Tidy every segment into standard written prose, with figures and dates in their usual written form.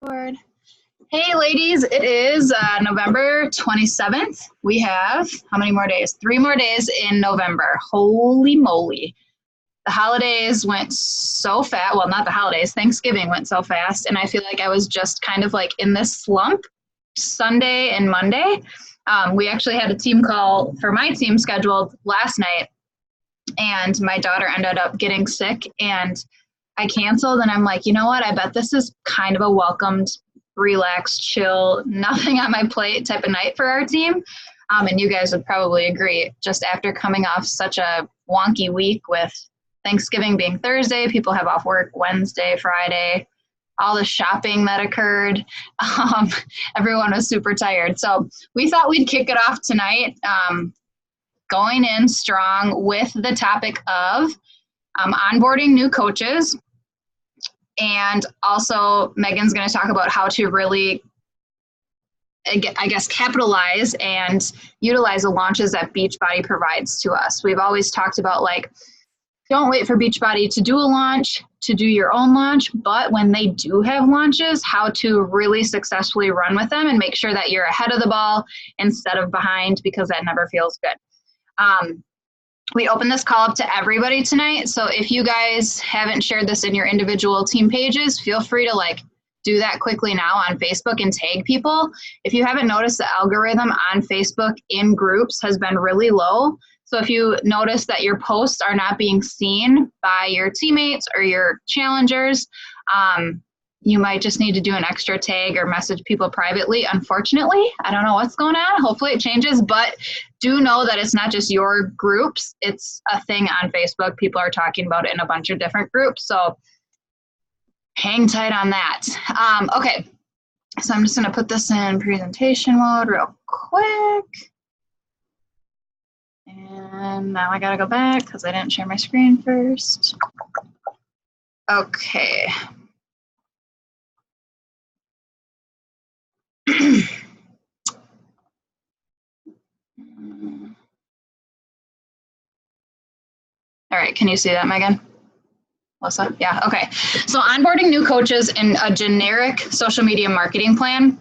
Board. Hey, ladies, it is November 27th. We have how many more days? 3 more days in November. Holy moly. The holidays went so fast. Well, not the holidays, Thanksgiving went so fast. And I feel like I was just kind of like in this slump Sunday and Monday. We actually had a team call for my team scheduled last night, and my daughter ended up getting sick, and I canceled. And I'm like, you know what? I bet this is kind of a welcomed, relaxed, chill, nothing on my plate type of night for our team. And you guys would probably agree, just after coming off such a wonky week with Thanksgiving being Thursday, people have off work Wednesday, Friday, all the shopping that occurred. Everyone was super tired. So we thought we'd kick it off tonight, going in strong with the topic of onboarding new coaches. And also Megan's going to talk about how to really, I guess, capitalize and utilize the launches that Beachbody provides to us. We've always talked about, like, don't wait for Beachbody to do a launch, to do your own launch, but when they do have launches, how to really successfully run with them and make sure that you're ahead of the ball instead of behind, because that never feels good. We open this call up to everybody tonight. So if you guys haven't shared this in your individual team pages, feel free to do that quickly now on Facebook and tag people. If you haven't noticed, the algorithm on Facebook in groups has been really low. So if you notice that your posts are not being seen by your teammates or your challengers, you might just need to do an extra tag or message people privately. Unfortunately, I don't know what's going on. Hopefully it changes, but do know that it's not just your groups. It's a thing on Facebook. People are talking about it in a bunch of different groups. So hang tight on that. Okay, so I'm just going to put this in presentation mode real quick. And now I got to go back because I didn't share my screen first. Okay. All right, can you see that, Megan? Melissa? Yeah, okay. So onboarding new coaches in a generic social media marketing plan.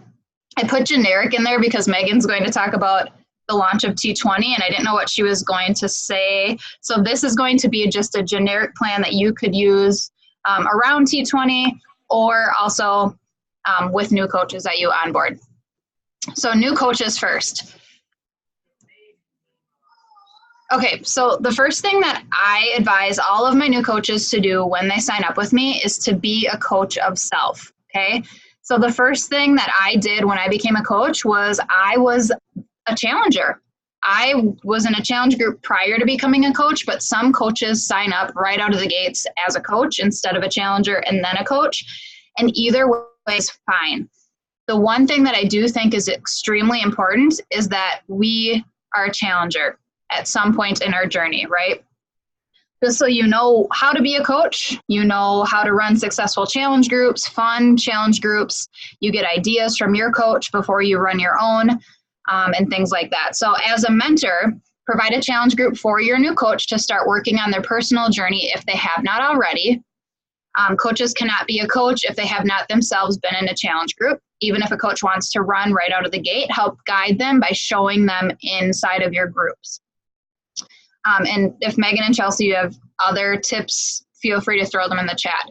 I put generic in there because Megan's going to talk about the launch of T20, and I didn't know what she was going to say. So this is going to be just a generic plan that you could use around T20, or also with new coaches that you onboard. So new coaches first. Okay, so the first thing that I advise all of my new coaches to do when they sign up with me is to be a coach of self, okay? So the first thing that I did when I became a coach was I was a challenger. I was in a challenge group prior to becoming a coach, but some coaches sign up right out of the gates as a coach instead of a challenger and then a coach, and either way is fine. The one thing that I do think is extremely important is that we are a challenger at some point in our journey, right? Just so you know how to be a coach, you know how to run successful challenge groups, fun challenge groups, you get ideas from your coach before you run your own, and things like that. So as a mentor, provide a challenge group for your new coach to start working on their personal journey if they have not already. Coaches cannot be a coach if they have not themselves been in a challenge group. Even if a coach wants to run right out of the gate, help guide them by showing them inside of your groups. And if Megan and Chelsea, you have other tips, feel free to throw them in the chat.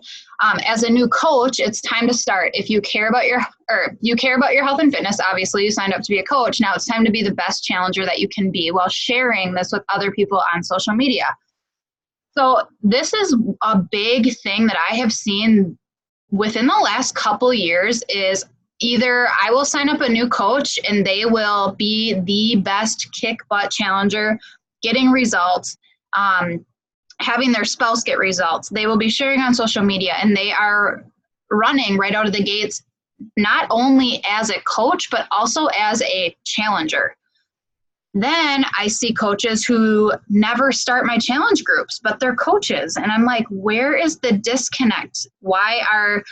As a new coach, it's time to start. If you care about your health and fitness, obviously you signed up to be a coach. Now it's time to be the best challenger that you can be while sharing this with other people on social media. So this is a big thing that I have seen within the last couple years is either I will sign up a new coach and they will be the best kick butt challenger, getting results, having their spouse get results. They will be sharing on social media, and they are running right out of the gates, not only as a coach, but also as a challenger. Then I see coaches who never start my challenge groups, but they're coaches. And I'm like, where is the disconnect? Why are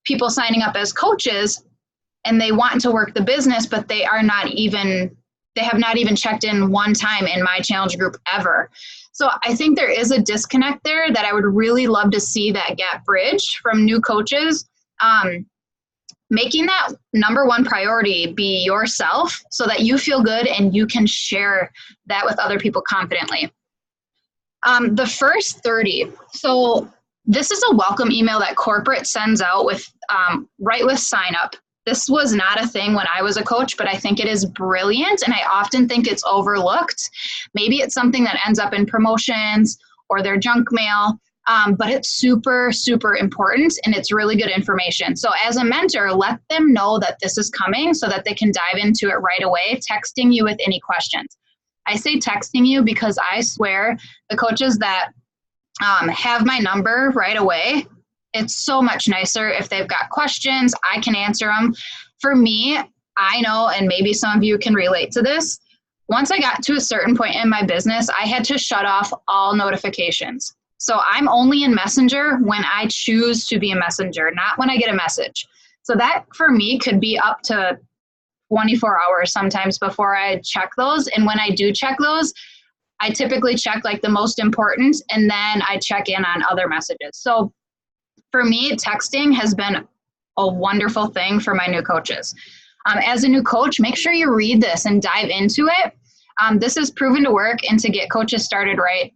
people signing up as coaches and they want to work the business, but they have not even checked in one time in my challenge group ever? So I think there is a disconnect there that I would really love to see that gap bridge from new coaches. making that number one priority be yourself so that you feel good and you can share that with other people confidently. The first 30. So this is a welcome email that corporate sends out with right with sign up. This was not a thing when I was a coach, but I think it is brilliant, and I often think it's overlooked. Maybe it's something that ends up in promotions or their junk mail, but it's super, super important, and it's really good information. So as a mentor, let them know that this is coming so that they can dive into it right away, texting you with any questions. I say texting you because I swear the coaches that have my number right away, it's so much nicer if they've got questions, I can answer them. For me, I know, and maybe some of you can relate to this, once I got to a certain point in my business, I had to shut off all notifications. So I'm only in Messenger when I choose to be a messenger, not when I get a message. So that for me could be up to 24 hours sometimes before I check those. And when I do check those, I typically check like the most important, and then I check in on other messages. So for me, texting has been a wonderful thing for my new coaches. As a new coach, make sure you read this and dive into it. This is proven to work and to get coaches started right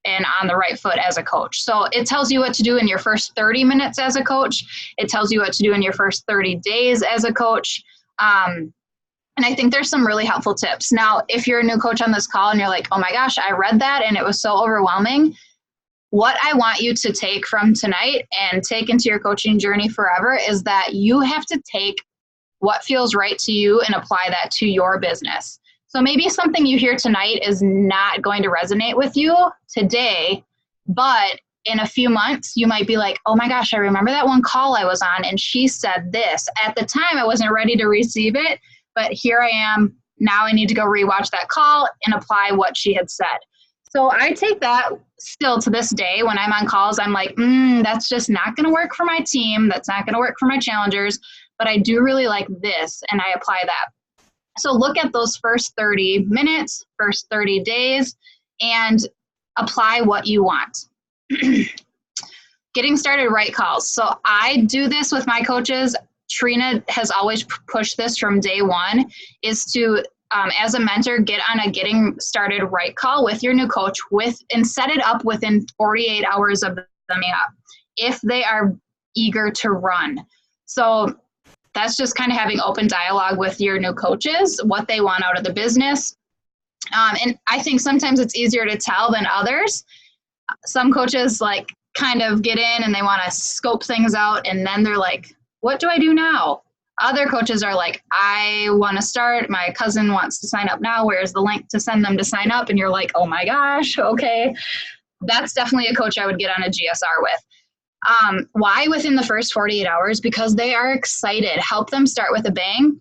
and on the right foot as a coach. So it tells you what to do in your first 30 minutes as a coach. It tells you what to do in your first 30 days as a coach. And I think there's some really helpful tips. Now, if you're a new coach on this call and you're like, oh my gosh, I read that and it was so overwhelming, what I want you to take from tonight and take into your coaching journey forever is that you have to take what feels right to you and apply that to your business. So maybe something you hear tonight is not going to resonate with you today, but in a few months, you might be like, oh my gosh, I remember that one call I was on and she said this. At the time, I wasn't ready to receive it, but here I am. Now I need to go rewatch that call and apply what she had said. So I take that still to this day. When I'm on calls, I'm like, that's just not going to work for my team. That's not going to work for my challengers, but I do really like this, and I apply that. So look at those first 30 minutes, first 30 days, and apply what you want. Getting started right calls. So I do this with my coaches. Trina has always pushed this from day one, is to, as a mentor, get on a getting started right call with your new coach and set it up within 48 hours of them up if they are eager to run. So that's just kind of having open dialogue with your new coaches, what they want out of the business. And I think sometimes it's easier to tell than others. Some coaches like kind of get in and they want to scope things out, and then they're like, what do I do now? Other coaches are like, I want to start. My cousin wants to sign up now. Where's the link to send them to sign up? And you're like, oh my gosh, okay. That's definitely a coach I would get on a GSR with. Why within the first 48 hours? Because they are excited. Help them start with a bang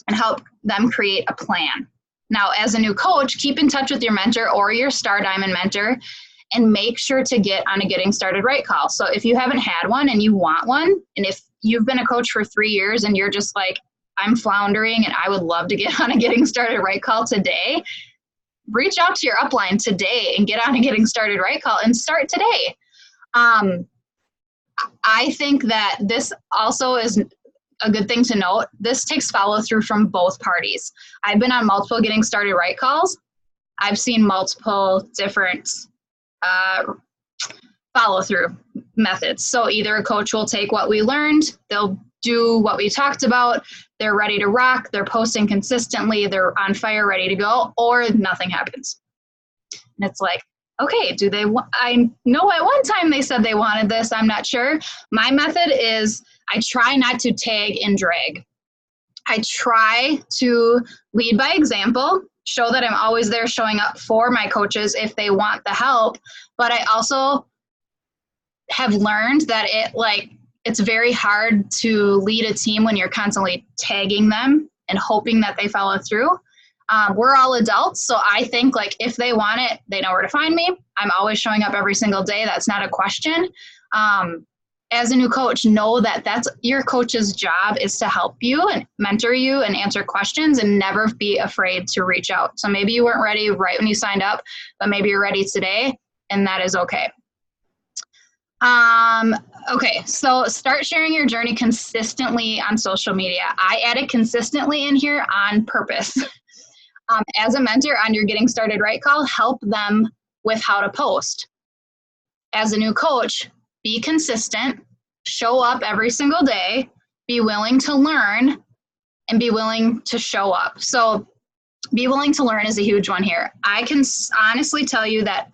and help them create a plan. Now, as a new coach, keep in touch with your mentor or your Star Diamond mentor and make sure to get on a getting started right call. So if you haven't had one and you want one, and if you've been a coach for 3 years and you're just like, I'm floundering and I would love to get on a getting started right call today, reach out to your upline today and get on a getting started right call and start today. I think that this also is a good thing to note. This takes follow through from both parties. I've been on multiple getting started right calls. I've seen multiple different follow through methods. So either a coach will take what we learned, they'll do what we talked about, they're ready to rock, they're posting consistently, they're on fire, ready to go, or nothing happens. And it's like, okay, I know at one time they said they wanted this, I'm not sure. My method is I try not to tag and drag. I try to lead by example, show that I'm always there showing up for my coaches if they want the help, but I also have learned that it's very hard to lead a team when you're constantly tagging them and hoping that they follow through. We're all adults, so I think like if they want it, they know where to find me. I'm always showing up every single day. That's not a question. As a new coach, know that that's your coach's job, is to help you and mentor you and answer questions, and never be afraid to reach out. So maybe you weren't ready right when you signed up, but maybe you're ready today, and that is okay. Okay, so start sharing your journey consistently on social media. I added consistently in here on purpose. As a mentor on your Getting Started Right call, help them with how to post. As a new coach, be consistent, show up every single day, be willing to learn, and be willing to show up. So, be willing to learn is a huge one here. I can honestly tell you that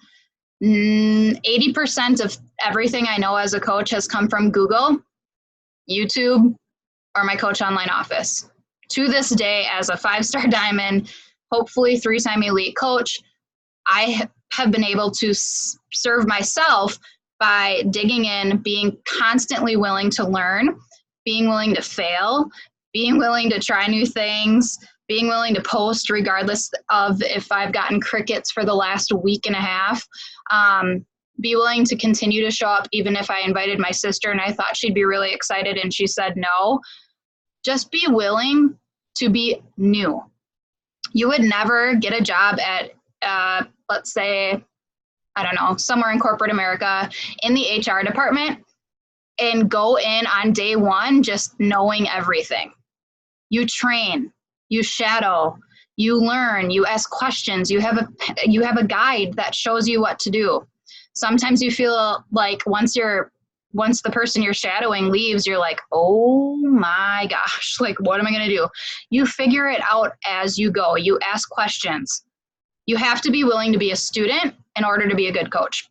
80% of everything I know as a coach has come from Google, YouTube, or my Coach Online office. To this day, as a 5-star diamond, hopefully 3-time elite coach, I have been able to serve myself by digging in, being constantly willing to learn, being willing to fail, being willing to try new things, being willing to post regardless of if I've gotten crickets for the last week and a half. Be willing to continue to show up even if I invited my sister and I thought she'd be really excited and she said no. Just be willing to be new. You would never get a job at, let's say, I don't know, somewhere in corporate America in the HR department and go in on day one just knowing everything. You train, you shadow, you learn, you ask questions, you have a guide that shows you what to do. Sometimes you feel like once the person you're shadowing leaves, you're like, oh my gosh, like what am I going to do? You figure it out as you go. You ask questions. You have to be willing to be a student in order to be a good coach.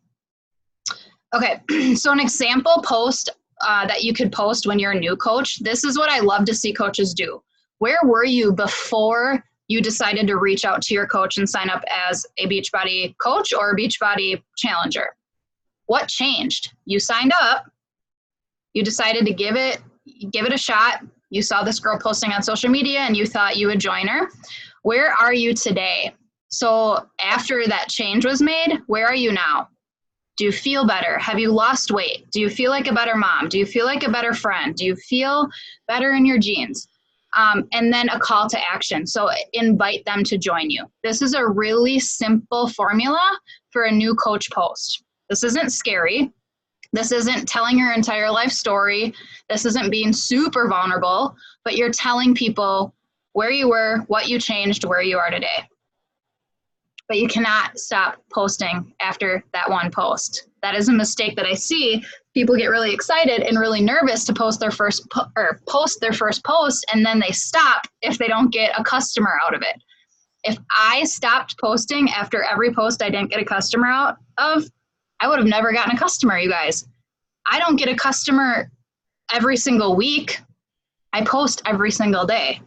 Okay, so an example post that you could post when you're a new coach, this is what I love to see coaches do. Where were you before you decided to reach out to your coach and sign up as a Beachbody coach or a Beachbody challenger? What changed? You signed up, you decided to give it a shot. You saw this girl posting on social media and you thought you would join her. Where are you today? So after that change was made, where are you now? Do you feel better? Have you lost weight? Do you feel like a better mom? Do you feel like a better friend? Do you feel better in your jeans? And then a call to action. So invite them to join you. This is a really simple formula for a new coach post. This isn't scary. This isn't telling your entire life story. This isn't being super vulnerable, but you're telling people where you were, what you changed, where you are today. But you cannot stop posting after that one post. That is a mistake that I see. People get really excited and really nervous to post their first post, and then they stop if they don't get a customer out of it. If I stopped posting after every post I didn't get a customer out of, I would have never gotten a customer, you guys. I don't get a customer every single week. I post every single day.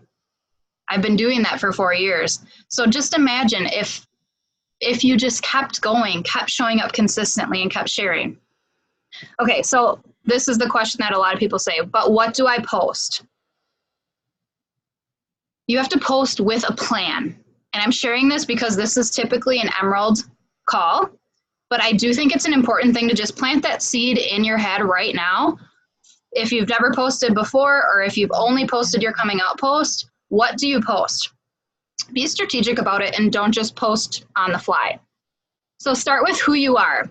I've been doing that for 4 years. So just imagine if you just kept going, kept showing up consistently and kept sharing. Okay, so this is the question that a lot of people say, but what do I post? You have to post with a plan. And I'm sharing this because this is typically an Emerald call, but I do think it's an important thing to just plant that seed in your head right now. If you've never posted before, or if you've only posted your coming out post, what do you post? Be strategic about it and don't just post on the fly. So start with who you are.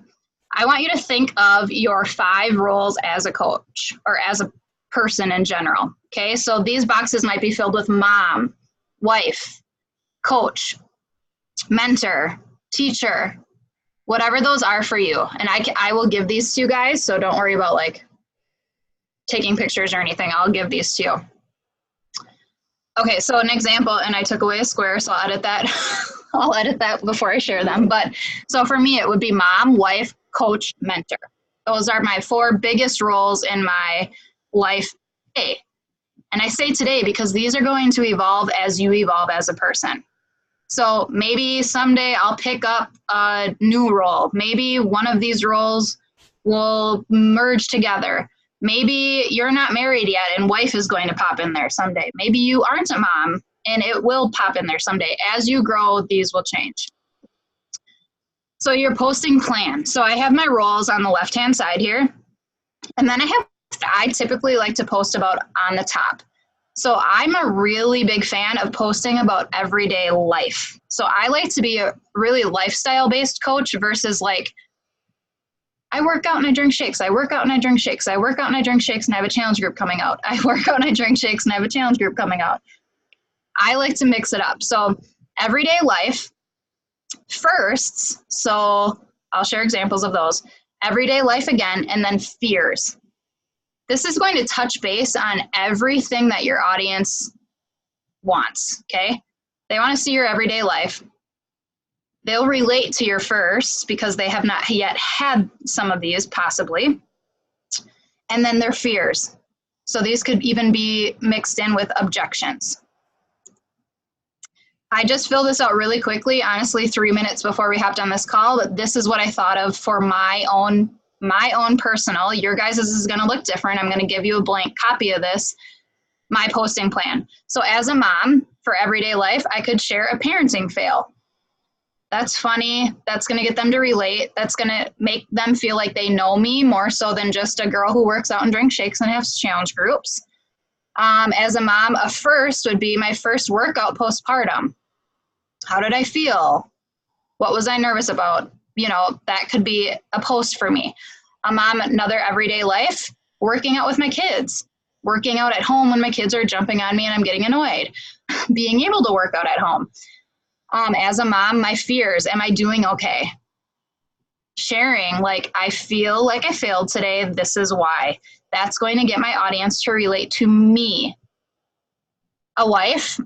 I want you to think of your 5 roles as a coach or as a person in general. Okay, so these boxes might be filled with mom, wife, coach, mentor, teacher, whatever those are for you. And I will give these to you guys, so don't worry about like taking pictures or anything. I'll give these to you. Okay, so an example, and I took away a square, so I'll edit that. I'll edit that before I share them. But so for me, it would be mom, wife, coach, mentor. Those are my 4 biggest roles in my life today. And I say today because these are going to evolve as you evolve as a person. So maybe someday I'll pick up a new role. Maybe one of these roles will merge together. Maybe you're not married yet and wife is going to pop in there someday. Maybe you aren't a mom and it will pop in there someday. As you grow, these will change. So your posting plan. So I have my roles on the left-hand side here. And then I typically like to post about on the top. So I'm a really big fan of posting about everyday life. So I like to be a really lifestyle-based coach versus like I work out and I drink shakes. I work out and I drink shakes. I work out and I drink shakes and I have a challenge group coming out. I work out and I drink shakes and I have a challenge group coming out. I like to mix it up. So everyday life firsts. So I'll share examples of those. Everyday life again, and then fears. This is going to touch base on everything that your audience wants, okay? They want to see your everyday life. They'll relate to your firsts because they have not yet had some of these, possibly. And then their fears. So these could even be mixed in with objections. I just filled this out really quickly, honestly, 3 minutes before we hopped on this call, but this is what I thought of for my own personal. Your guys' is going to look different. I'm going to give you a blank copy of this, my posting plan. So as a mom, for everyday life, I could share a parenting fail. That's funny. That's going to get them to relate. That's going to make them feel like they know me more so than just a girl who works out and drinks shakes and has challenge groups. As a mom, a first would be my first workout postpartum. How did I feel? What was I nervous about? You know, that could be a post for me. A mom, another everyday life, working out with my kids, working out at home when my kids are jumping on me and I'm getting annoyed, being able to work out at home. As a mom, my fears, am I doing okay? Sharing, like, I feel like I failed today, this is why. That's going to get my audience to relate to me. A wife,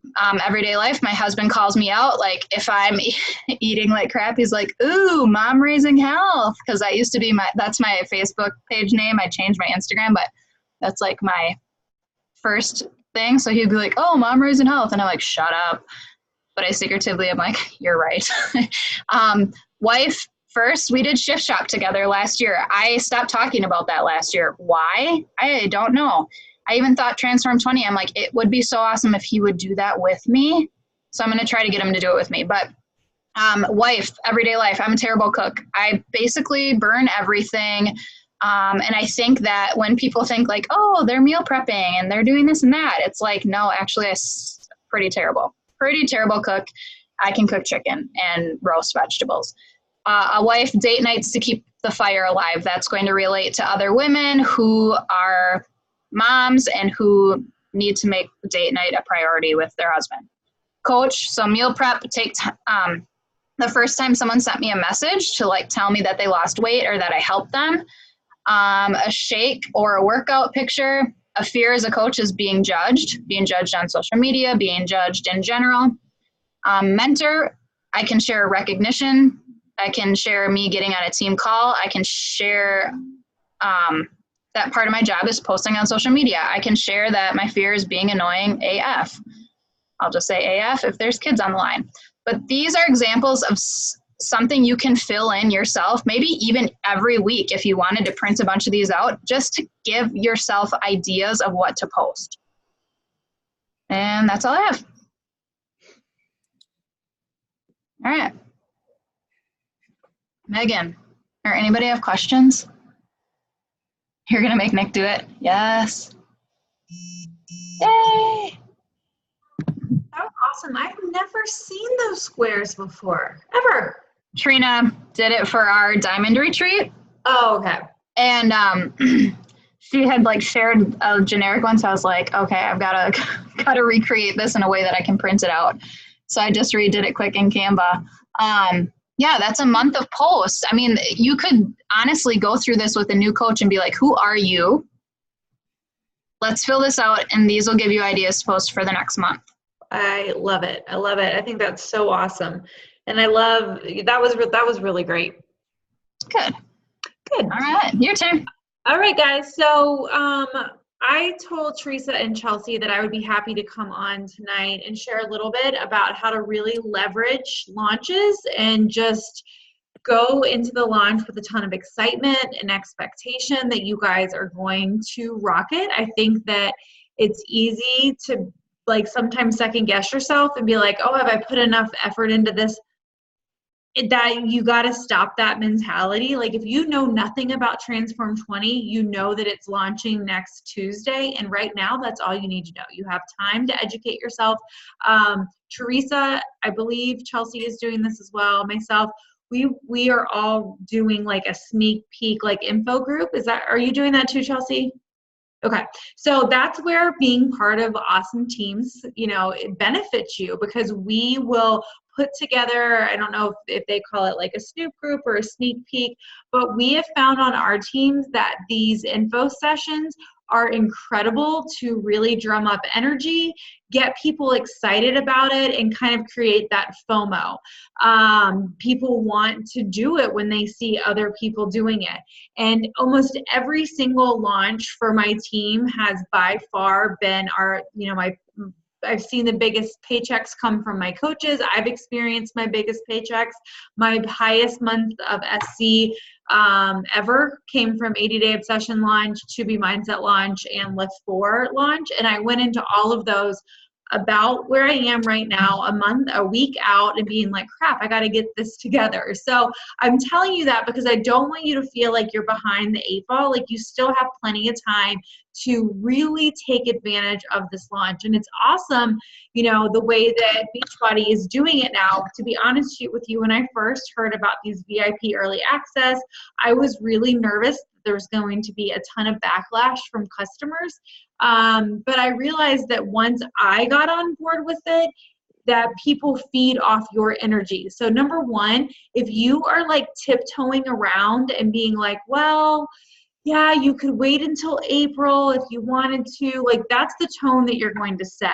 everyday life, my husband calls me out, like, if I'm eating like crap, he's like, ooh, mom raising health, because that used to be that's my Facebook page name. I changed my Instagram, but that's like my first thing. So he'd be like, oh, mom raising health, and I'm like, shut up. But I secretively am like, you're right. Wife, first, we did shift shop together last year. I stopped talking about that last year. Why? I don't know. I even thought Transform 20, I'm like, it would be so awesome if he would do that with me. So I'm going to try to get him to do it with me. But wife, everyday life, I'm a terrible cook. I basically burn everything. And I think that when people think like, oh, they're meal prepping and they're doing this and that, it's like, no, actually, I'm pretty terrible cook. I can cook chicken and roast vegetables. A wife, date nights to keep the fire alive. That's going to relate to other women who are moms and who need to make date night a priority with their husband. Coach, so meal prep, the first time someone sent me a message to like tell me that they lost weight or that I helped them. A shake or a workout picture. A fear as a coach is being judged on social media, being judged in general. Mentor, I can share recognition. I can share me getting on a team call. I can share that part of my job is posting on social media. I can share that my fear is being annoying AF. I'll just say AF if there's kids on the line. But these are examples of something you can fill in yourself, maybe even every week if you wanted to print a bunch of these out, just to give yourself ideas of what to post. And that's all I have. All right. Megan, or anybody have questions? You're going to make Nick do it? Yes. Yay! That was awesome. I've never seen those squares before, ever. Trina did it for our diamond retreat. Oh, okay. And she had like shared a generic one, so I was like, okay, I've gotta recreate this in a way that I can print it out. So I just redid it quick in Canva. Yeah, that's a month of posts. I mean, you could honestly go through this with a new coach and be like, who are you? Let's fill this out, and these will give you ideas to post for the next month. I love it. I love it. I think that's so awesome. And I love, that was really great. Good. Good. All right, your turn. All right, guys. So I told Teresa and Chelsea that I would be happy to come on tonight and share a little bit about how to really leverage launches and just go into the launch with a ton of excitement and expectation that you guys are going to rock it. I think that it's easy to like sometimes second guess yourself and be like, oh, have I put enough effort into this? That you got to stop that mentality. Like if you know nothing about Transform 20, you know that it's launching next Tuesday. And right now, that's all you need to know. You have time to educate yourself. Teresa, I believe Chelsea is doing this as well. Myself, we are all doing like a sneak peek, like info group. Are you doing that too, Chelsea? Okay, so that's where being part of awesome teams, it benefits you, because we will put together, I don't know if they call it like a snoop group or a sneak peek, but we have found on our teams that these info sessions are incredible to really drum up energy, get people excited about it, and kind of create that FOMO. People want to do it when they see other people doing it. And almost every single launch for my team has by far been I've seen the biggest paychecks come from my coaches. I've experienced my biggest paychecks. My highest month of SC ever came from 80-Day Obsession launch, To Be Mindset launch, and Lift 4 launch. And I went into all of those about where I am right now, a week out, and being like, crap, I got to get this together. So I'm telling you that because I don't want you to feel like you're behind the 8 ball. Like, you still have plenty of time to really take advantage of this launch. And it's awesome, the way that Beachbody is doing it now. To be honest with you, when I first heard about these VIP early access, I was really nervous that there was going to be a ton of backlash from customers. But I realized that once I got on board with it, that people feed off your energy. So number one, if you are like tiptoeing around and being like, well, yeah, you could wait until April if you wanted to, like, that's the tone that you're going to set.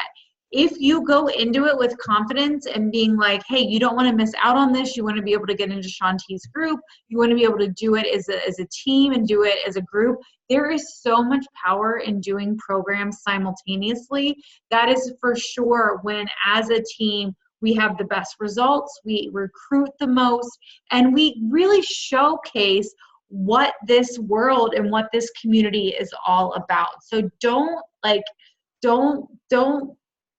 If you go into it with confidence and being like, hey, you don't want to miss out on this, you want to be able to get into Shanti's group, you want to be able to do it as a team and do it as a group, there is so much power in doing programs simultaneously. That is for sure when, as a team, we have the best results, we recruit the most, and we really showcase what this world and what this community is all about. So don't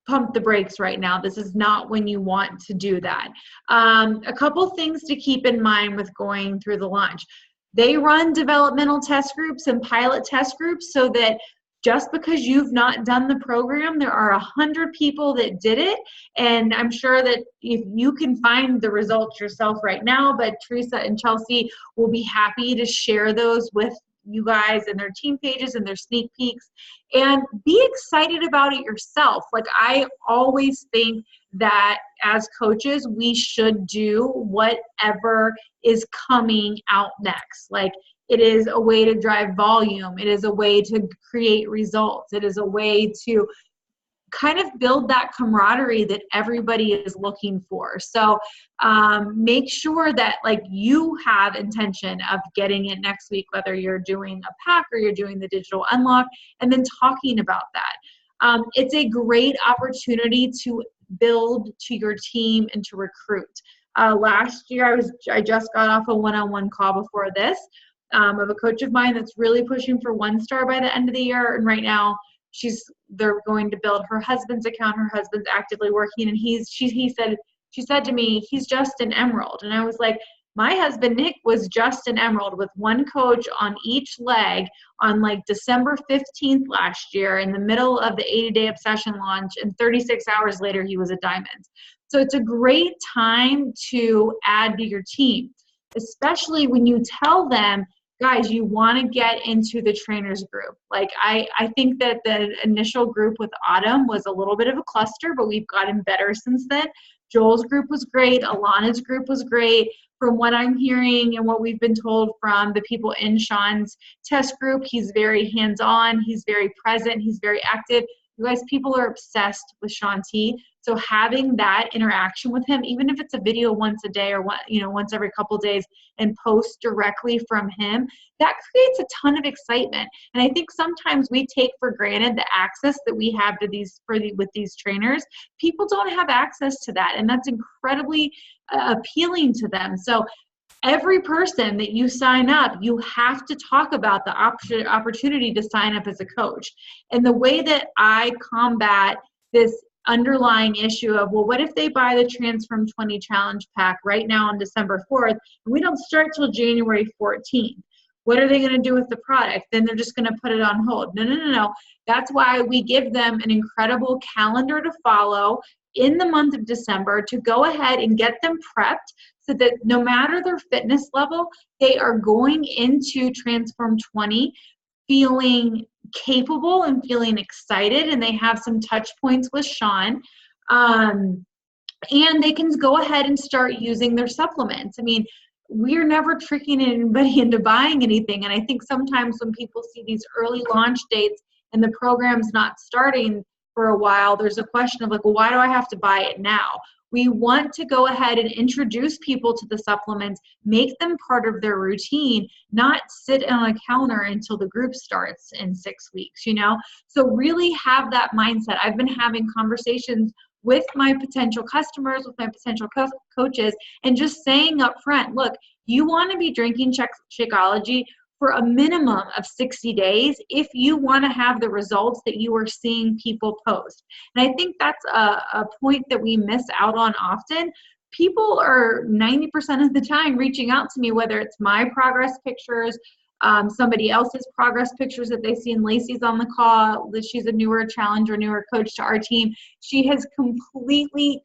pump the brakes right now. This is not when you want to do that. A couple things to keep in mind with going through the launch. They run developmental test groups and pilot test groups so that just because you've not done the program, there are 100 people that did it. And I'm sure that if you can find the results yourself right now, but Teresa and Chelsea will be happy to share those with you guys and their team pages and their sneak peeks, and be excited about it yourself. Like, I always think that as coaches, we should do whatever is coming out next. Like, it is a way to drive volume. It is a way to create results. It is a way to kind of build that camaraderie that everybody is looking for. So make sure that like you have intention of getting it next week, whether you're doing a pack or you're doing the digital unlock, and then talking about that. It's a great opportunity to build to your team and to recruit. Last year, I just got off a one-on-one call before this of a coach of mine that's really pushing for 1-star by the end of the year. And right now, they're going to build her husband's account. Her husband's actively working, and she said to me, he's just an emerald. And I was like, my husband Nick was just an emerald with one coach on each leg on like December 15th last year in the middle of the 80-Day Obsession launch, and 36 hours later he was a diamond. So it's a great time to add to your team, especially when you tell them, guys, you want to get into the trainers group. Like, I think that the initial group with Autumn was a little bit of a cluster, but we've gotten better since then. Joel's group was great. Alana's group was great. From what I'm hearing and what we've been told from the people in Sean's test group, he's very hands-on. He's very present. He's very active. You guys, people are obsessed with Shaun T. So having that interaction with him, even if it's a video once a day or once every couple of days, and post directly from him, that creates a ton of excitement. And I think sometimes we take for granted the access that we have to with these trainers. People don't have access to that, and that's incredibly appealing to them. So every person that you sign up, you have to talk about the opportunity to sign up as a coach. And the way that I combat this underlying issue of, well, what if they buy the Transform 20 Challenge Pack right now on December 4th, and we don't start till January 14th? What are they going to do with the product? Then they're just going to put it on hold. No. That's why we give them an incredible calendar to follow. in the month of December to go ahead and get them prepped so that no matter their fitness level, they are going into Transform 20 feeling capable and feeling excited, and they have some touch points with Sean. And they can go ahead and start using their supplements. I mean, we're never tricking anybody into buying anything. And I think sometimes when people see these early launch dates and the program's not starting for a while, there's a question of like, well, why do I have to buy it now? We want to go ahead and introduce people to the supplements, make them part of their routine, not sit on a counter until the group starts in 6 weeks, you know? So really have that mindset. I've been having conversations with my potential customers, with my potential coaches, and just saying up front, look, you want to be drinking Shakeology for a minimum of 60 days if you want to have the results that you are seeing people post. And I think that's a point that we miss out on often. People are 90% of the time reaching out to me, whether it's my progress pictures, somebody else's progress pictures that they see. In Lacey's on the call, that she's a newer challenger, newer coach to our team. She has completely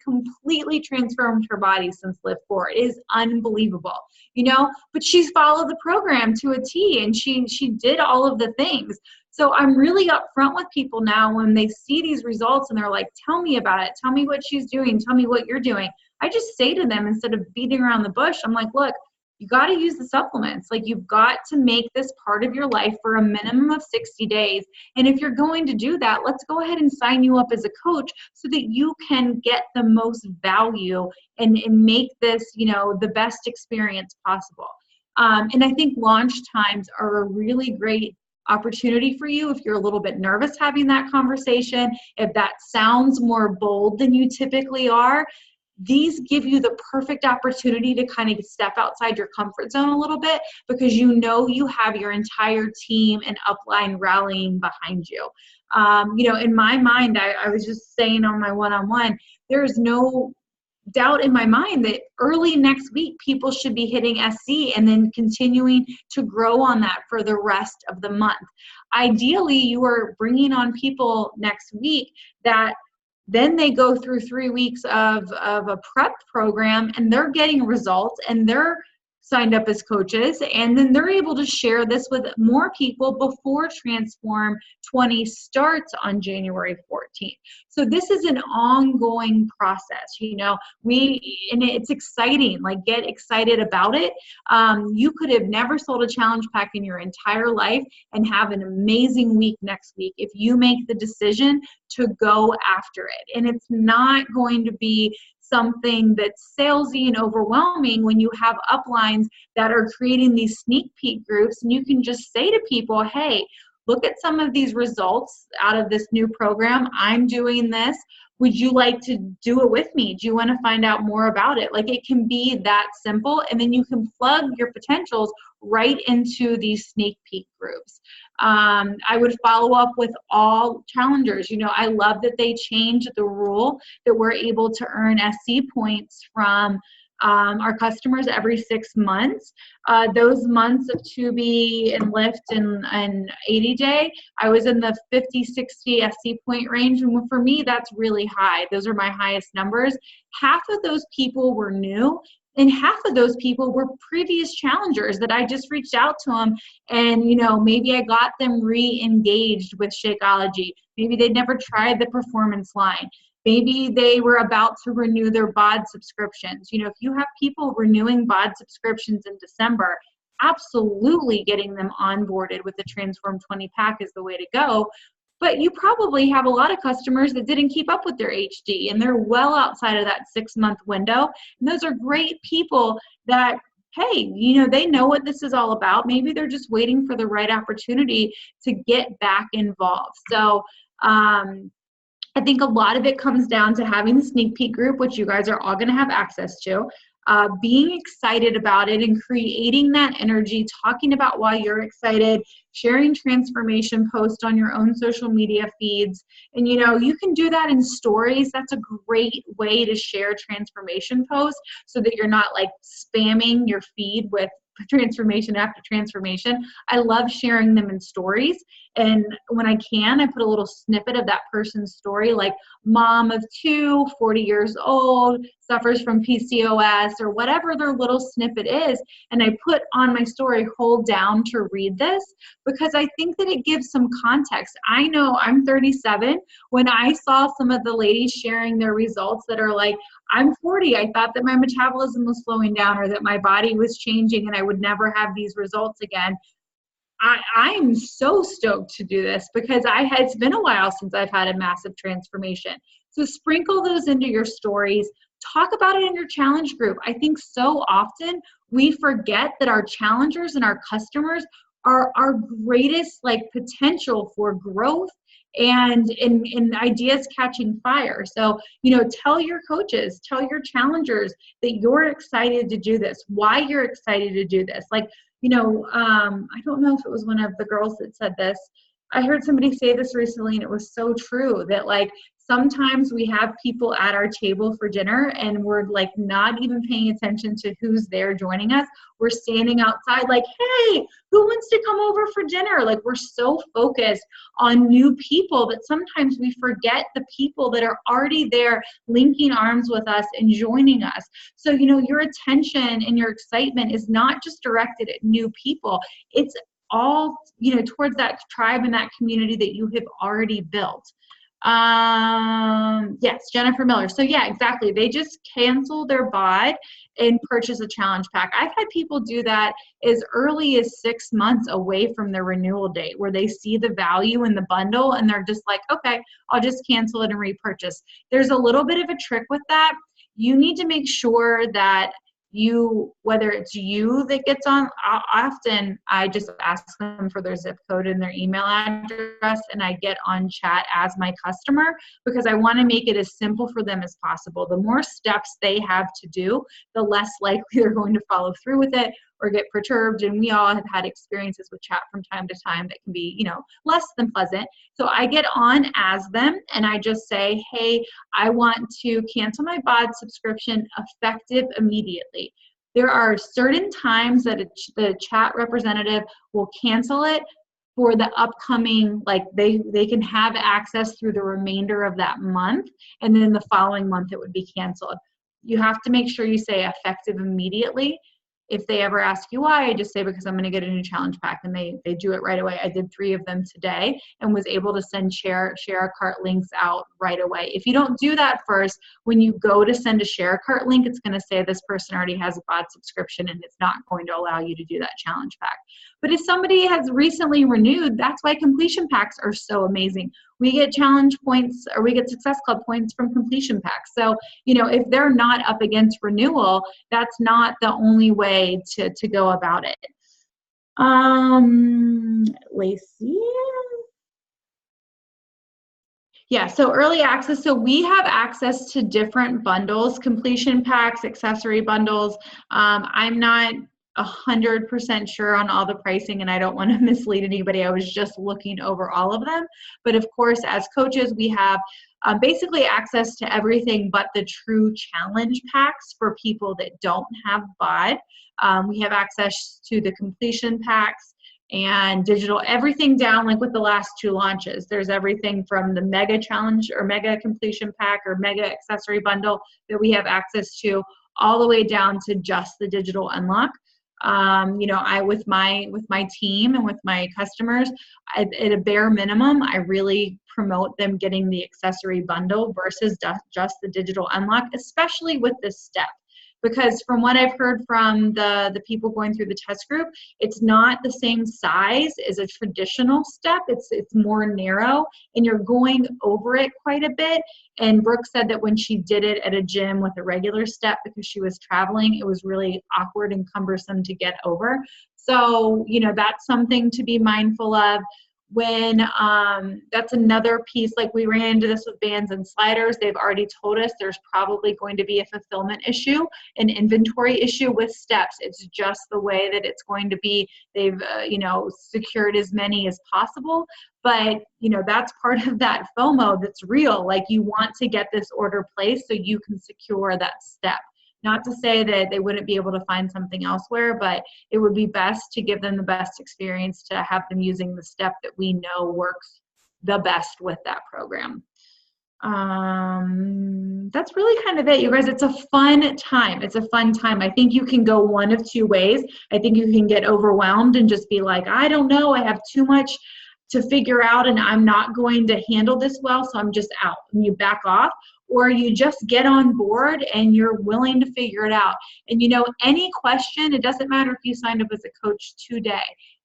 transformed her body since Lift 4. It is unbelievable, you know, but she's followed the program to a T, and she did all of the things. So I'm really upfront with people now when they see these results and they're like, tell me about it. Tell me what she's doing. Tell me what you're doing. I just say to them, instead of beating around the bush, I'm like, look, you got to use the supplements. Like, you've got to make this part of your life for a minimum of 60 days. And if you're going to do that, let's go ahead and sign you up as a coach so that you can get the most value and make this, you know, the best experience possible. And I think launch times are a really great opportunity for you if you're a little bit nervous having that conversation, if that sounds more bold than you typically are. These give you the perfect opportunity to kind of step outside your comfort zone a little bit, because you know you have your entire team and upline rallying behind you. You know, in my mind, I was just saying on my one-on-one, there's no doubt in my mind that early next week people should be hitting SC and then continuing to grow on that for the rest of the month. Ideally, you are bringing on people next week that then they go through 3 weeks of a prep program, and they're getting results, and they're signed up as coaches, and then they're able to share this with more people before Transform 20 starts on January 14th. So this is an ongoing process, you know, and it's exciting, like, get excited about it. You could have never sold a challenge pack in your entire life and have an amazing week next week if you make the decision to go after it. And it's not going to be something that's salesy and overwhelming when you have uplines that are creating these sneak peek groups, and you can just say to people, hey, look at some of these results out of this new program. I'm doing this. Would you like to do it with me? Do you want to find out more about it? Like, it can be that simple, and then you can plug your potentials right into these sneak peek groups. I would follow up with all challengers. You know, I love that they changed the rule that we're able to earn SC points from our customers every 6 months. Those months of 2B and Lift and 80 day, I was in the 50, 60 SC point range. And for me, that's really high. Those are my highest numbers. Half of those people were new, and half of those people were previous challengers that I just reached out to them, and, you know, maybe I got them re-engaged with Shakeology. Maybe they'd never tried the performance line. Maybe they were about to renew their BOD subscriptions. You know, if you have people renewing BOD subscriptions in December, absolutely getting them onboarded with the Transform 20 pack is the way to go. But you probably have a lot of customers that didn't keep up with their HD, and they're well outside of that 6-month window. And those are great people that, hey, you know, they know what this is all about. Maybe they're just waiting for the right opportunity to get back involved. So I think a lot of it comes down to having the sneak peek group, which you guys are all going to have access to, being excited about it and creating that energy, talking about why you're excited, sharing transformation posts on your own social media feeds. And, you know, you can do that in stories. That's a great way to share transformation posts so that you're not like spamming your feed with transformation after transformation. I love sharing them in stories. And when I can, I put a little snippet of that person's story, like mom of 2, 40 years old, suffers from PCOS, or whatever their little snippet is. And I put on my story, hold down to read this, because I think that it gives some context. I know I'm 37. When I saw some of the ladies sharing their results that are like, I'm 40, I thought that my metabolism was slowing down or that my body was changing and I would never have these results again. I'm so stoked to do this because it's been a while since I've had a massive transformation. So sprinkle those into your stories. Talk about it in your challenge group. I think so often we forget that our challengers and our customers are our greatest potential for growth and in ideas catching fire. So, tell your coaches, tell your challengers that you're excited to do this, why you're excited to do this. I don't know if it was one of the girls that said this. I heard somebody say this recently, and it was so true that sometimes we have people at our table for dinner and we're not even paying attention to who's there joining us. We're standing outside hey, who wants to come over for dinner? We're so focused on new people that sometimes we forget the people that are already there linking arms with us and joining us. So, your attention and your excitement is not just directed at new people. It's all, towards that tribe and that community that you have already built. Yes, Jennifer Miller. So yeah, exactly. They just cancel their bod and purchase a challenge pack. I've had people do that as early as 6 months away from their renewal date, where they see the value in the bundle and they're just like, okay, I'll just cancel it and repurchase. There's a little bit of a trick with that. You need to make sure that whether it's you that gets on, often I just ask them for their zip code and their email address, and I get on chat as my customer because I want to make it as simple for them as possible. The more steps they have to do, the less likely they're going to follow through with it or get perturbed. And we all have had experiences with chat from time to time that can be, less than pleasant. So I get on as them and I just say, hey, I want to cancel my bod subscription effective immediately. There are certain times that the chat representative will cancel it for the upcoming, they can have access through the remainder of that month, and then the following month it would be canceled. You have to make sure you say effective immediately. If they ever ask you why, I just say because I'm going to get a new challenge pack, and they do it right away. I did 3 of them today and was able to send share a cart links out right away. If you don't do that first, when you go to send a share a cart link, it's going to say this person already has a bod subscription and it's not going to allow you to do that challenge pack. But if somebody has recently renewed, that's why completion packs are so amazing. We get challenge points, or we get Success Club points from completion packs. So, if they're not up against renewal, that's not the only way to go about it. Lacey? Yeah, so early access. So we have access to different bundles, completion packs, accessory bundles. I'm not 100% sure on all the pricing, and I don't want to mislead anybody. I was just looking over all of them. But of course, as coaches, we have basically access to everything but the true challenge packs for people that don't have bod. We have access to the completion packs and digital, everything down with the last 2 launches. There's everything from the mega challenge or mega completion pack or mega accessory bundle that we have access to, all the way down to just the digital unlock. I with my team and with my customers, at a bare minimum, I really promote them getting the accessory bundle versus just the digital unlock, especially with this step. Because from what I've heard from the people going through the test group, it's not the same size as a traditional step. It's more narrow, and you're going over it quite a bit. And Brooke said that when she did it at a gym with a regular step, because she was traveling, it was really awkward and cumbersome to get over. So, that's something to be mindful of. When that's another piece, we ran into this with bands and sliders. They've already told us there's probably going to be a fulfillment issue, an inventory issue with steps. It's just the way that it's going to be. They've secured as many as possible, but that's part of that FOMO that's real. You want to get this order placed so you can secure that step. Not to say that they wouldn't be able to find something elsewhere, but it would be best to give them the best experience to have them using the step that we know works the best with that program. That's really kind of it, you guys. It's a fun time. It's a fun time. I think you can go one of two ways. I think you can get overwhelmed and just be like, I don't know, I have too much to figure out and I'm not going to handle this well, so I'm just out, and you back off. Or you just get on board and you're willing to figure it out. And any question, it doesn't matter if you signed up as a coach today.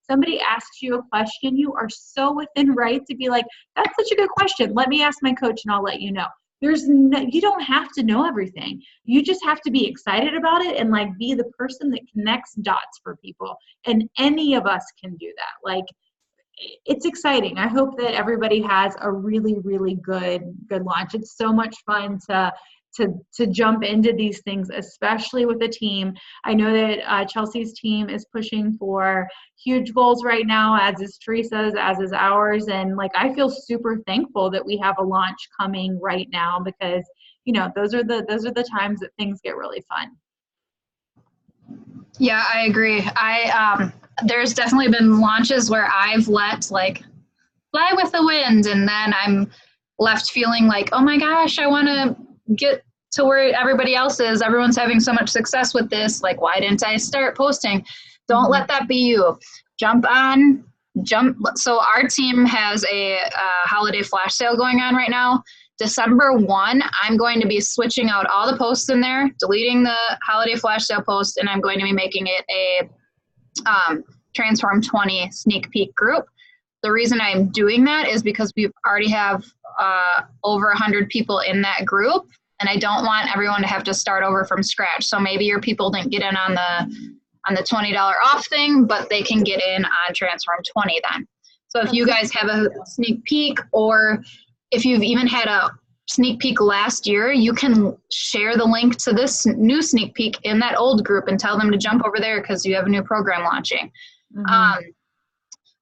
Somebody asks you a question, you are so within right to be like, that's such a good question. Let me ask my coach and I'll let you know. You don't have to know everything. You just have to be excited about it and be the person that connects dots for people. And any of us can do that. It's exciting. I hope that everybody has a really, really good launch. It's so much fun to jump into these things, especially with a team. I know that Chelsea's team is pushing for huge goals right now, as is Teresa's, as is ours. And I feel super thankful that we have a launch coming right now, because those are the times that things get really fun. Yeah, I agree. There's definitely been launches where I've let fly with the wind, and then I'm left feeling like, oh my gosh, I want to get to where everybody else is. Everyone's having so much success with this. Why didn't I start posting? Don't let that be you. Jump. So our team has a holiday flash sale going on right now. December 1, I'm going to be switching out all the posts in there, deleting the holiday flash sale post, and I'm going to be making it a Transform 20 sneak peek group. The reason I'm doing that is because we already have over 100 people in that group, and I don't want everyone to have to start over from scratch. So maybe your people didn't get in on the $20 off thing, but they can get in on Transform 20 then. So if you guys have a sneak peek, or if you've even had a sneak peek last year, you can share the link to this new sneak peek in that old group and tell them to jump over there because you have a new program launching.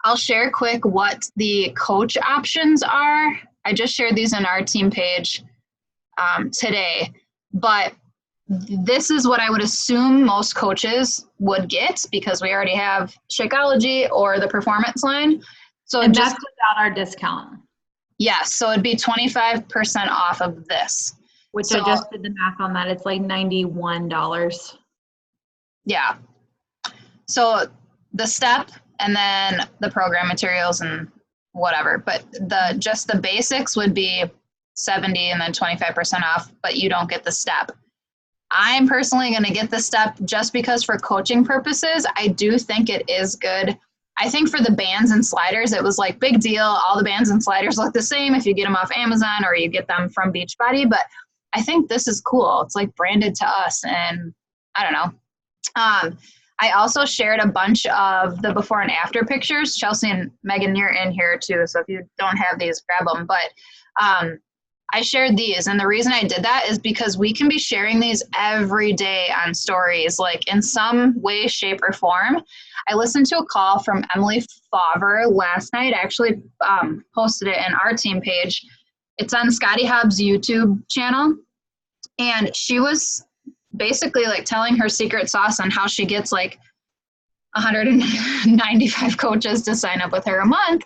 I'll share quick what the coach options are. I just shared these in our team page today, but this is what I would assume most coaches would get, because we already have Shakeology or the performance line. So and that's without our discount. Yes, so it'd be 25% off of this. Which I just did the math on that. It's $91. Yeah. So the step and then the program materials and whatever. But just the basics would be 70 and then 25% off, but you don't get the step. I'm personally going to get the step just because for coaching purposes, I do think it is good. I think for the bands and sliders, it was big deal. All the bands and sliders look the same if you get them off Amazon or you get them from Beachbody, but I think this is cool. It's branded to us, and I don't know. I also shared a bunch of the before and after pictures. Chelsea and Megan, you're in here too, so if you don't have these, grab them. But I shared these, and the reason I did that is because we can be sharing these every day on stories, in some way, shape, or form. I listened to a call from Emily Favre last night. I actually posted it in our team page. It's on Scotty Hobbs' YouTube channel, and she was basically telling her secret sauce on how she gets 195 coaches to sign up with her a month.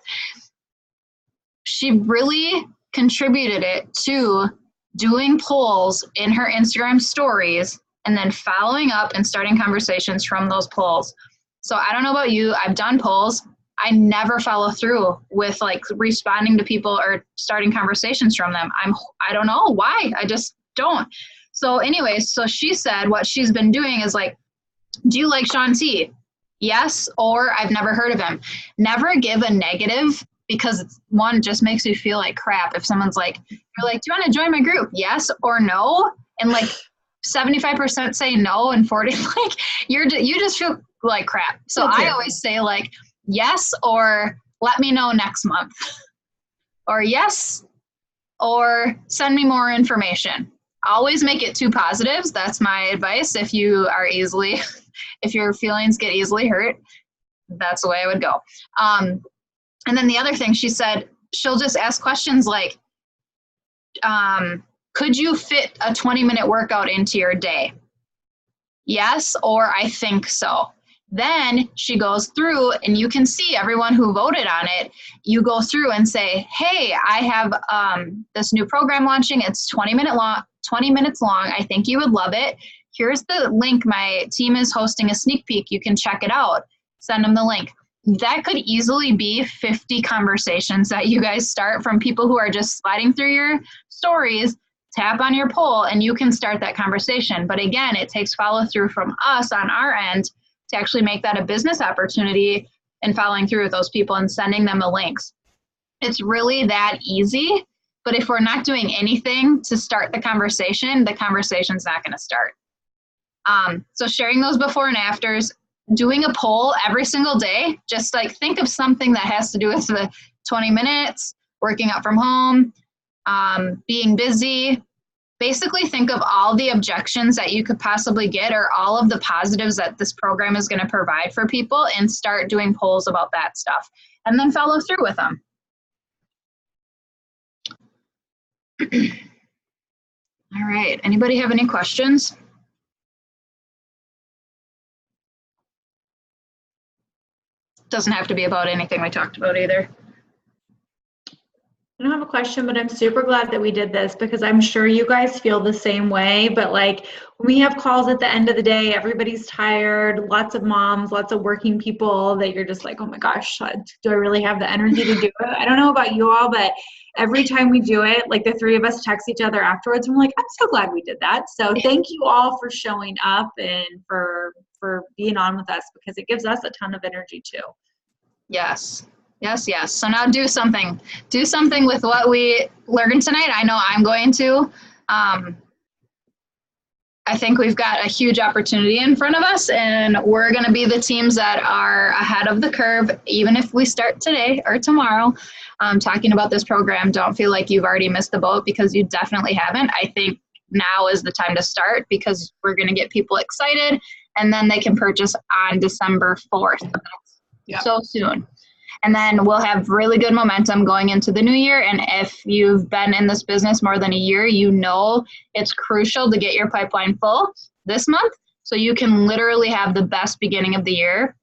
She really contributed it to doing polls in her Instagram stories and then following up and starting conversations from those polls. So I don't know about you, I've done polls. I never follow through with responding to people or starting conversations from them. I don't know why, I just don't. So anyways, so she said what she's been doing is do you like Shaun T? Yes, or I've never heard of him. Never give a negative, because one, just makes you feel like crap. If someone's you're do you want to join my group? Yes or no? And 75% say no, and 40 you just feel like crap. So I always say yes, or let me know next month, or yes, or send me more information. Always make it two positives. That's my advice. If your feelings get easily hurt, that's the way I would go. And then the other thing she said, she'll just ask questions could you fit a 20-minute workout into your day? yes, or I think so. Then she goes through and you can see everyone who voted on it. You go through and say, hey, I have this new program launching. It's 20 minutes long. I think you would love it. Here's the link. My team is hosting a sneak peek. You can check it out. Send them the link. That could easily be 50 conversations that you guys start from people who are just sliding through your stories. Tap on your poll and you can start that conversation. But again, it takes follow through from us on our end to actually make that a business opportunity and following through with those people and sending them the links. It's really that easy. But if we're not doing anything to start the conversation's not going to start. So sharing those before and afters, doing a poll every single day, just like think of something that has to do with the 20 minutes, working out from home, being busy. Basically think of all the objections that you could possibly get or all of the positives that this program is going to provide for people and start doing polls about that stuff and then follow through with them. All right, anybody have any questions? Doesn't have to be about anything we talked about either. I don't have a question, but I'm super glad that we did this because I'm sure you guys feel the same way. But like when we have calls at the end of the day, everybody's tired, lots of moms, lots of working people that you're just like, oh my gosh, do I really have the energy to do it? I don't know about you all, but every time we do it, like the three of us text each other afterwards. And we're like, I'm so glad we did that. So thank you all for showing up and for being on with us because it gives us a ton of energy too. Yes. Yes, yes. So now do something. Do something with what we learned tonight. I know I'm going to. I think we've got a huge opportunity in front of us, and we're going to be the teams that are ahead of the curve, even if we start today or tomorrow talking about this program. Don't feel like you've already missed the boat because you definitely haven't. I think now is the time to start because we're going to get people excited, and then they can purchase on December 4th. Yep. So soon. And then we'll have really good momentum going into the new year. And if you've been in this business more than a year, you know it's crucial to get your pipeline full this month so you can literally have the best beginning of the year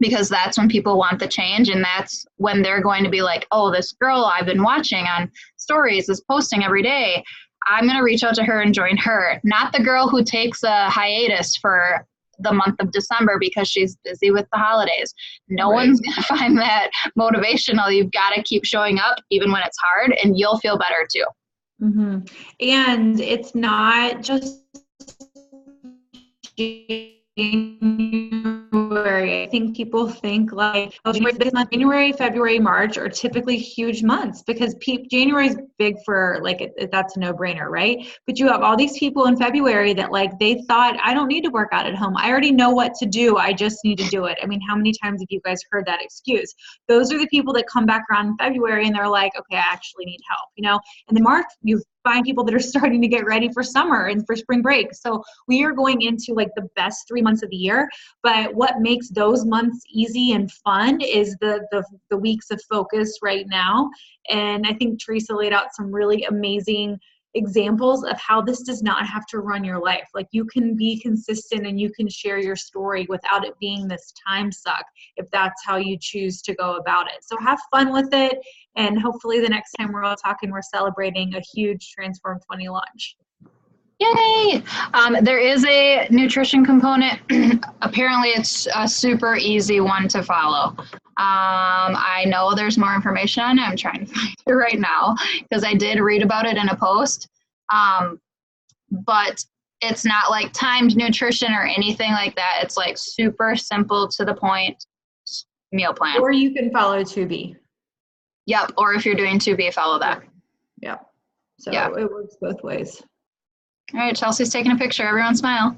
because that's when people want the change. And that's when they're going to be like, oh, this girl I've been watching on stories is posting every day. I'm going to reach out to her and join her. Not the girl who takes a hiatus for the month of December because she's busy with the holidays. No one's going to find that motivational. You've got to keep showing up even when it's hard and you'll feel better too. Mm-hmm. And it's not just January. I think people think like, oh, January, February, March are typically huge months because January is big for like, that's a no-brainer, right? But you have all these people in February that like, they thought, I don't need to work out at home. I already know what to do. I just need to do it. I mean, how many times have you guys heard that excuse? Those are the people that come back around in February and they're like, okay, I actually need help, you know? And then March, you find people that are starting to get ready for summer and for spring break. So we are going into like the best 3 months of the year. But what makes those months easy and fun is the weeks of focus right now. And I think Teresa laid out some really amazing examples of how this does not have to run your life. Like you can be consistent and you can share your story without it being this time suck if that's how you choose to go about it. So have fun with it. And hopefully the next time we're all talking, we're celebrating a huge Transform 20 launch. Yay! There is a nutrition component. Apparently it's a super easy one to follow. I know there's more information on it. I'm trying to find it right now because I did read about it in a post. But it's not like timed nutrition or anything like that. It's like super simple to the point meal plan. Or you can follow 2B. Yep. Or if you're doing 2B, follow that. Yep. So yeah. It works both ways. All right, Chelsea's taking a picture. Everyone smile.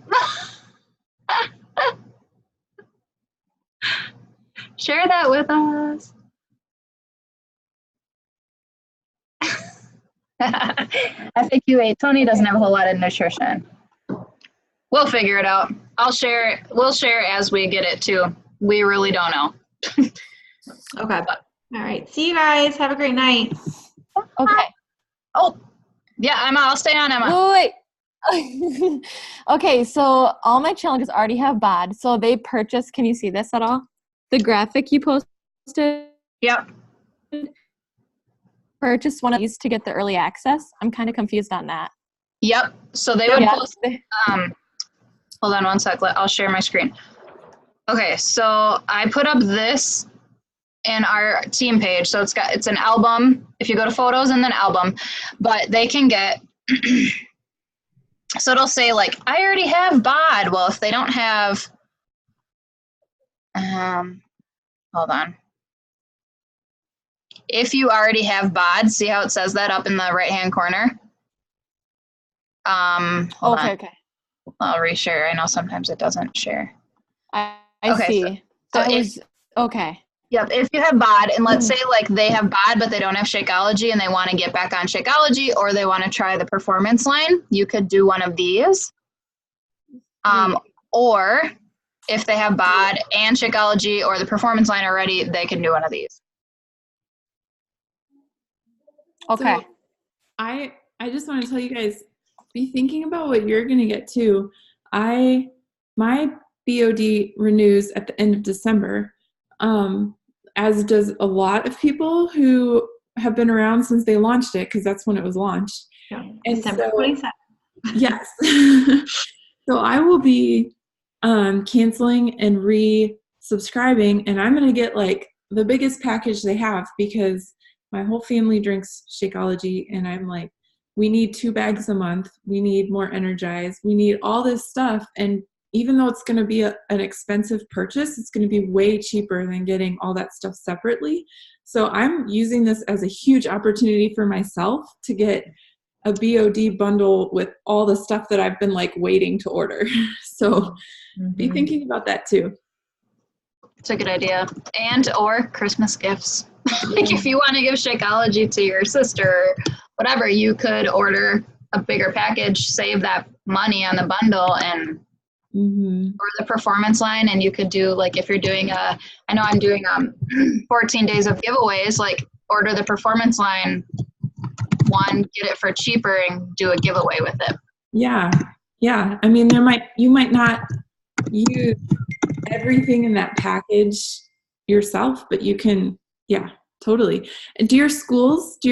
Share that with us. FAQ8, Tony doesn't have a whole lot of nutrition. We'll figure it out. I'll share it. We'll share it as we get it too. We really don't know. Okay. All right. See you guys. Have a great night. Okay. Oh, yeah, Emma, I'll stay on, Emma. Wait. Okay, so all my challenges already have BOD. So they purchased, can you see this at all? The graphic you posted? Yep. Purchased one of these to get the early access. I'm kind of confused on that. Yep. So they would Yeah. post, hold on one sec. I'll share my screen. Okay, so I put up this in our team page. So it's an album. If you go to photos and then album, but they can get, so it'll say like, I already have BOD. Well, if they don't have, hold on. If you already have BOD, see how it says that up in the right-hand corner? Hold on. Okay. I'll reshare. I know sometimes it doesn't share. I Okay, see. Okay. Yep, if you have BOD, and let's say like they have BOD, but they don't have Shakeology and they want to get back on Shakeology, or they want to try the performance line, you could do one of these. Or if they have BOD and Shakeology or the performance line already, they can do one of these. Okay. So I just want to tell you guys, be thinking about what you're going to get too. My BOD renews at the end of December, as does a lot of people who have been around since they launched it, because that's when it was launched. Yeah, and December so, 27th. Yes. So I will be canceling and re-subscribing, and I'm going to get like the biggest package they have, because my whole family drinks Shakeology, and I'm like, we need 2 bags a month. We need more Energize. We need all this stuff. And even though it's going to be an expensive purchase, it's going to be way cheaper than getting all that stuff separately. So I'm using this as a huge opportunity for myself to get a BOD bundle with all the stuff that I've been like waiting to order. So be thinking about that too. It's a good idea. And or Christmas gifts. Like if you want to give Shakeology to your sister, whatever, you could order a bigger package, save that money on the bundle, and or the performance line. And you could do like, if you're doing I know I'm doing 14 days of giveaways, like order the performance line one, get it for cheaper, and do a giveaway with it. Yeah. I mean, you might not use everything in that package yourself, but you can, totally. And do your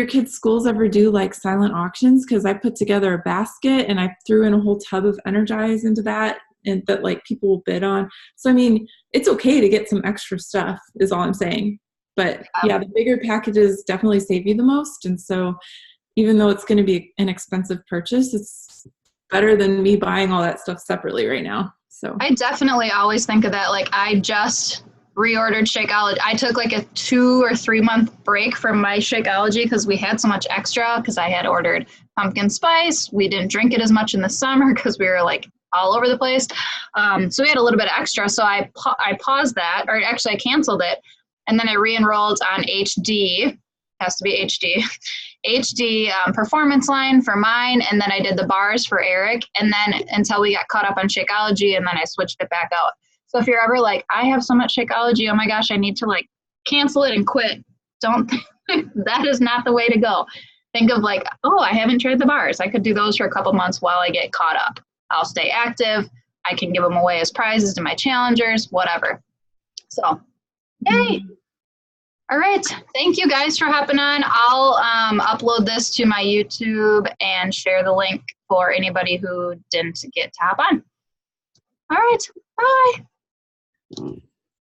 kids' schools ever do like silent auctions? Because I put together a basket and I threw in a whole tub of Energize into that, and that like people will bid on. So, I mean, it's okay to get some extra stuff is all I'm saying. But the bigger packages definitely save you the most. And so even though it's going to be an expensive purchase, it's better than me buying all that stuff separately right now. So I definitely always think of that. Like I just reordered Shakeology. I took like a 2 or 3 month break from my Shakeology because we had so much extra, because I had ordered pumpkin spice. We didn't drink it as much in the summer because we were like all over the place. So we had a little bit of extra. So I paused that, or actually I canceled it. And then I re-enrolled on HD. Has to be HD performance line for mine, and then I did the bars for Eric, and then until we got caught up on Shakeology, and then I switched it back out. So if you're ever like, I have so much Shakeology, oh my gosh, I need to like cancel it and quit, don't that is not the way to go. Think of like, oh, I haven't tried the bars, I could do those for a couple months while I get caught up. I'll stay active, I can give them away as prizes to my challengers, whatever. So yay. All right. Thank you guys for hopping on. I'll upload this to my YouTube and share the link for anybody who didn't get to hop on. All right. Bye.